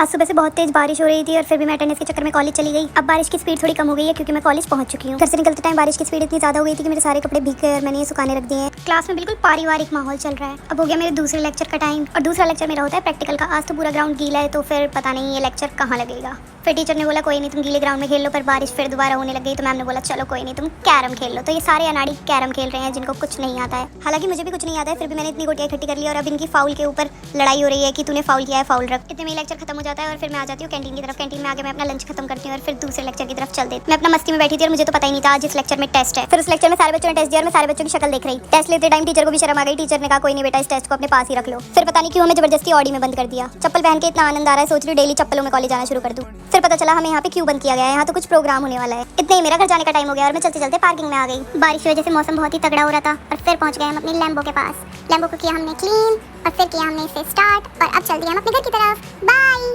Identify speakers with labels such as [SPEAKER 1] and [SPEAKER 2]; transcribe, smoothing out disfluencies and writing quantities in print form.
[SPEAKER 1] आज सुबह से बहुत तेज बारिश हो रही थी और फिर भी मैं अटेंडेंस के चक्कर में कॉलेज चली गई। अब बारिश की स्पीड थोड़ी कम हो गई है क्योंकि मैं कॉलेज पहुंच चुकी हूँ। घर से निकलते टाइम बारिश की स्पीड इतनी ज्यादा हो गई थी कि मेरे सारे कपड़े भीग गए और मैंने ये सुखाने रख दिए हैं। क्लास में बिल्कुल पारिवारिक माहौल चल रहा है। अब हो गया मेरे दूसरे लेक्चर का टाइम और दूसरा लेक्चर मेरा होता है प्रैक्टिकल का। आज तो पूरा ग्राउंड गीला है तो फिर पता नहीं ये लेक्चर कहाँ लगेगा। फिर टीचर ने बोला कोई नहीं तुम गीले ग्राउंड में खेल लो, पर बारिश फिर दोबारा होने लग गई तो मैम ने बोला चलो कोई नहीं तुम कैरम खेल लो। तो ये सारे अनाड़ी कैरम खेल रहे हैं जिनको कुछ नहीं आता है। हालांकि मुझे भी कुछ नहीं आता है, फिर भी मैंने इतनी गोटियां इकट्ठी कर ली और अब इनकी फाउल के ऊपर लड़ाई हो रही है कि तूने फाउल किया है फाउल रख। इतने में लेक्चर खत्म हो जाता है और फिर मैं आ जाती हूँ कैंटीन की तरफ। कैंटीन में आके मैं अपना लंच खत्म करती हूँ और फिर दूसरे लेक्चर की तरफ चल देती। मैं अपना मस्ती में बैठी थी और मुझे तो पता ही नहीं था आज इस लेक्चर में टेस्ट है। फिर उस लेक्चर में सारे बच्चों ने टेस्ट दिया और मैं सारे बच्चों की शक्ल देख रही। टेस्ट लेते टाइम टीचर को भी शर्म आ गई। टीचर ने कहा कोई नहीं बेटा इस टेस्ट को अपने पास ही रख लो। फिर पता नहीं क्यों हमें जबरदस्ती ऑडी में बंद कर दिया। चप्पल पहन के इतना आनंद आ रहा है, सोच रही डेली चप्पलों में कॉलेज आना शुरू कर दूं। फिर पता चला हमें यहाँ पे क्यों बंद किया गया है, यहाँ तो कुछ प्रोग्राम होने वाला है। इतने ही मेरा घर जाने का टाइम हो गया और मैं चलते चलते पार्किंग में आ गई। बारिश की वजह से मौसम बहुत ही तगड़ा हो रहा था और फिर पहुंच गए हम अपने लैम्बो के पास। लैम्बो को किया हमने क्लीन और फिर किया हमने इसे स्टार्ट और अब चल दिए हम अपने घर की तरफ। बाय।